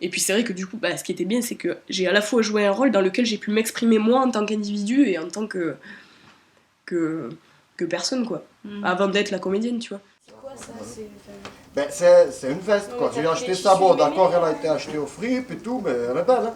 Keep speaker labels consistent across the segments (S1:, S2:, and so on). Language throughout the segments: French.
S1: Et puis c'est vrai que du coup, bah, ce qui était bien, c'est que j'ai à la fois joué un rôle dans lequel j'ai pu m'exprimer moi en tant qu'individu et en tant que, que personne, quoi. Avant d'être la comédienne, tu vois.
S2: C'est quoi ça?
S3: Ben, c'est une veste, quoi. J'ai acheté ça, bon, d'accord, elle a été achetée au fripe et tout, mais elle est belle, hein.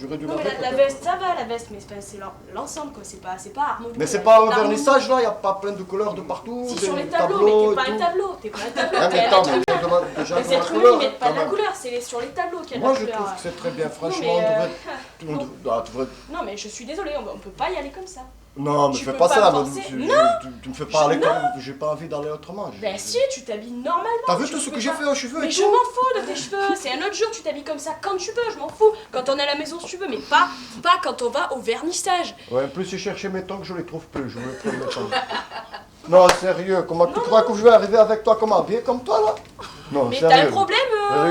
S3: J'aurais dû
S2: Non,
S3: la
S2: mais
S3: mettre.
S2: la veste, ça va, la veste, mais c'est l'ensemble, quoi. C'est pas harmonieux.
S3: Mais c'est pas au vernissage, là, il n'y a pas plein de couleurs de partout.
S2: Si,
S3: des
S2: sur les tableaux, mais t'es pas
S3: et
S2: le
S3: tout.
S2: tableau. T'es pas le tableau.
S3: Ah, mais attends, mais on demande déjà
S2: Les
S3: de la
S2: êtres humains,
S3: couleur,
S2: ils mettent pas
S3: quand
S2: de la
S3: même.
S2: couleur, c'est sur les tableaux qu'il y a de
S3: Moi,
S2: la
S3: je
S2: couleur.
S3: trouve que c'est très bien,
S2: Non,
S3: franchement,
S2: mais,
S3: on devrait...
S2: non, mais je suis désolée, on peut pas y aller comme ça.
S3: Non, mais
S2: Tu
S3: fais
S2: peux
S3: pas
S2: pas
S3: ça,
S2: me forcer.
S3: tu me fais
S2: Je-
S3: pas aller
S2: non.
S3: comme... J'ai pas envie d'aller autrement.
S2: Ben si, tu t'habilles normalement.
S3: T'as vu
S2: tu
S3: tout ce
S2: peux
S3: que j'ai
S2: pas-
S3: fait aux cheveux
S2: Mais
S3: et
S2: je
S3: tout?
S2: m'en fous de tes cheveux, c'est un autre jour, tu t'habilles comme ça quand tu veux, je m'en fous. Quand on est à la maison, si tu veux, mais pas quand on va au vernissage.
S3: Ouais, en plus, j'ai cherché mes tongs, je les trouve plus, je voulais prendre mes tongs. Non, sérieux, comment tu crois que je vais arriver avec toi comme habillé comme toi, là? Non,
S2: Mais
S3: sérieux.
S2: t'as un problème
S3: Oui.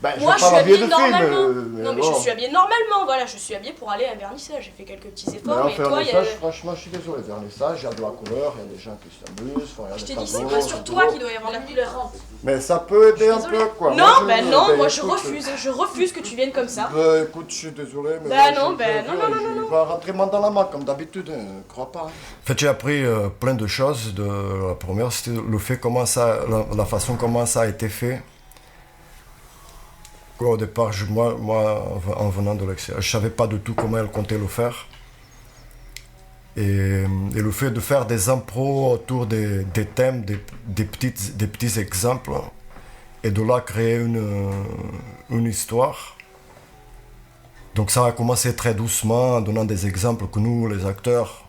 S3: Ben,
S2: Moi,
S3: je
S2: je
S3: vais
S2: suis
S3: pas m'habiller
S2: habillée
S3: de film,
S2: normalement. Non, mais je
S3: bon.
S2: suis habillée normalement, voilà, je suis habillée pour aller à un vernissage. J'ai fait quelques petits
S3: Mais
S2: efforts,
S3: en
S2: mais toi, il y a...
S3: vernissage, franchement, je suis désolé. Vernissage, il y a de la couleur, il y a des gens qui s'amusent, il y a
S2: Je
S3: des
S2: t'ai dit, c'est
S3: tableaux,
S2: pas sur
S3: des
S2: toi
S3: tableaux.
S2: qu'il doit y avoir de la couleur.
S3: Mais ça peut aider un
S2: Désolée.
S3: peu, quoi.
S2: Non,
S3: Moi,
S2: ben non, moi je
S3: écoute,
S2: refuse que tu viennes comme ça.
S3: Ben écoute, je suis désolé, mais...
S2: Ben non, ben non, non, non,
S3: Je
S2: non.
S3: vais rentrer main dans la main, comme d'habitude, hein, crois pas.
S4: En fait, j'ai appris plein de choses. La première, c'était le fait comment ça, la façon comment ça a été fait. Quoi, au départ, moi, en venant de l'extérieur, je savais pas du tout comment elle comptait le faire. Et le fait de faire des impros autour des thèmes, des petits exemples, et de là créer une histoire. Donc ça a commencé très doucement, en donnant des exemples que nous, les acteurs,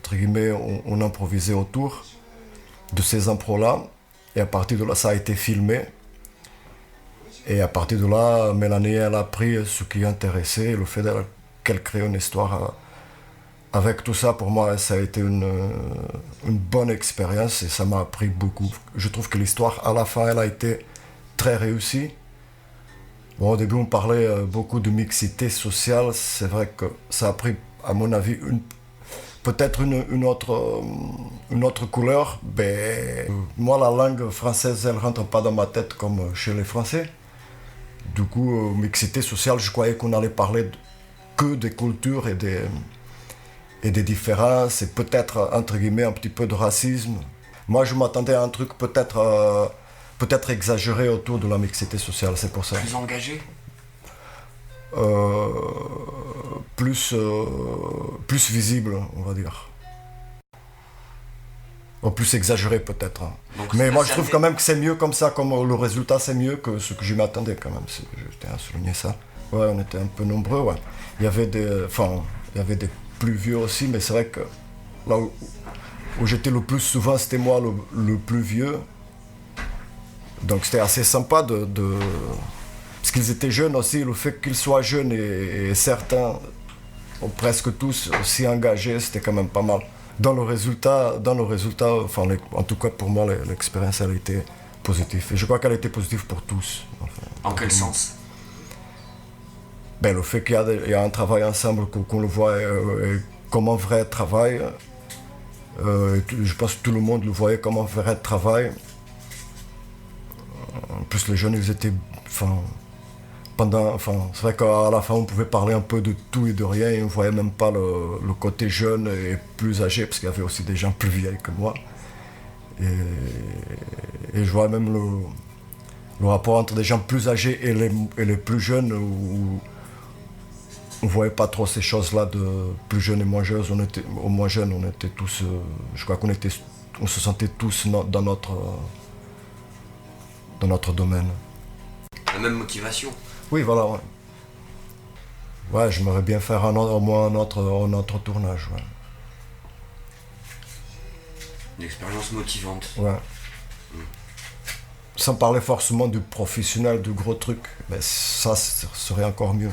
S4: entre guillemets, on improvisait autour de ces impros-là. Et à partir de là, ça a été filmé. Et à partir de là, Mélanie, elle a pris ce qui intéressait, le fait qu'elle crée une histoire. Avec tout ça, pour moi, ça a été une bonne expérience et ça m'a appris beaucoup. Je trouve que l'histoire, à la fin, elle a été très réussie. Bon, au début, on parlait beaucoup de mixité sociale. C'est vrai que ça a pris, à mon avis, peut-être une autre couleur. Mais moi, la langue française, elle ne rentre pas dans ma tête comme chez les Français. Du coup, mixité sociale, je croyais qu'on allait parler que des cultures et des différences et peut-être, entre guillemets, un petit peu de racisme. Moi, je m'attendais à un truc peut-être exagéré autour de la mixité sociale, c'est pour ça.
S5: Plus engagé?
S4: Plus visible, on va dire. Ou plus exagéré peut-être.
S5: Donc,
S4: Mais moi
S5: ça
S4: je trouve
S5: fait-
S4: quand même que c'est mieux comme ça, comme le résultat c'est mieux que ce que je m'attendais quand même. Je tiens à souligner ça. Ouais, on était un peu nombreux, ouais. Il y avait des plus vieux aussi, mais c'est vrai que là où j'étais le plus souvent, c'était moi le plus vieux. Donc c'était assez sympa parce qu'ils étaient jeunes aussi, le fait qu'ils soient jeunes et certains, presque tous aussi engagés, c'était quand même pas mal. Dans le résultat, enfin, en tout cas pour moi, l'expérience elle a été positive. Et je crois qu'elle a été positive pour tous. Enfin,
S5: En quel sens?
S4: Ben, le fait qu'il y a un travail ensemble, qu'on le voit comme un vrai travail. Je pense que tout le monde le voyait comme un vrai travail. En plus, les jeunes, ils étaient... c'est vrai qu'à la fin, on pouvait parler un peu de tout et de rien. Et on ne voyait même pas le côté jeune et plus âgé, parce qu'il y avait aussi des gens plus vieilles que moi. Et je vois même le rapport entre des gens plus âgés et les plus jeunes, où on ne voyait pas trop ces choses-là de plus jeunes et moins jeunes. On était tous... je crois on se sentait tous dans notre domaine.
S5: La même motivation.
S4: Oui, voilà, ouais. Ouais, j'aimerais bien faire au moins un autre tournage, ouais.
S5: Une expérience motivante.
S4: Ouais. Sans parler forcément du professionnel, du gros truc, mais ça serait encore mieux.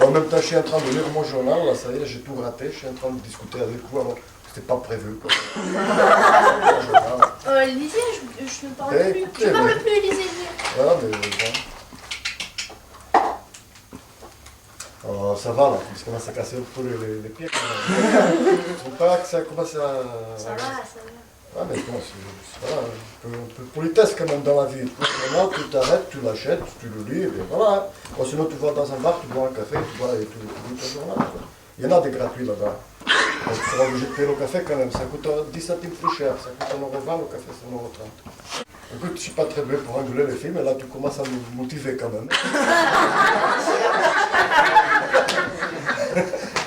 S3: En même temps, je suis en train de lire mon journal, là, ça y est, j'ai tout raté, je suis en train de discuter avec vous alors que c'était pas prévu, quoi.
S2: Lisez, je ne parle
S3: Eh,
S2: plus.
S3: écoutez,
S2: Je parle
S3: mais-
S2: plus, lisez.
S3: Voilà, mais bon. Alors, ça va là, parce qu'on commence à casser un peu les pieds. Quand même. Je trouve pas que ça commence à...
S2: Ça va.
S3: Ah, mais bon, c'est voilà, un peu de politesse quand même dans la vie. Maintenant, tu t'arrêtes, tu l'achètes, tu le lis, et bien voilà. Bon, sinon, tu vas dans un bar, tu bois un café, tu bois et tu lis ton journal. Quoi. Il y en a des gratuits là-bas. Donc, tu seras obligé de payer le café quand même. Ça coûte 10 centimes plus cher. Ça coûte 1,20 €, le café, c'est 1,30 €. Écoute, je suis pas très bien pour engueuler les filles, mais là, tu commences à me motiver quand même.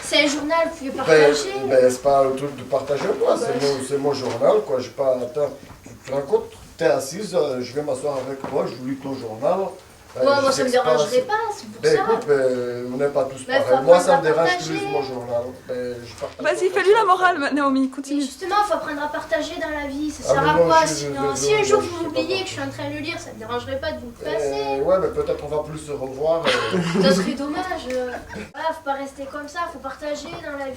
S6: C'est un journal, vous pouvez partager.
S3: C'est pas le truc de partager moi, c'est mon journal, quoi. J'ai pas. Attends, tu te rends compte, t'es assise, je vais m'asseoir avec toi, je lis ton journal.
S6: Moi, ça me dérangerait pas, c'est pour ça.
S3: Écoute, on n'est pas tous pareils. Moi, ça me dérange plus mon journal.
S7: Vas-y, fais-lui la morale, Naomi, continue.
S6: Et justement, il faut apprendre à partager dans la vie, ça sert à quoi sinon? Si un jour vous m'oubliez que je suis en train de le lire, ça me dérangerait pas de vous le passer.
S3: Ouais, mais peut-être on va plus se revoir.
S6: Ça serait dommage. Voilà, faut pas rester comme ça, faut partager dans la vie.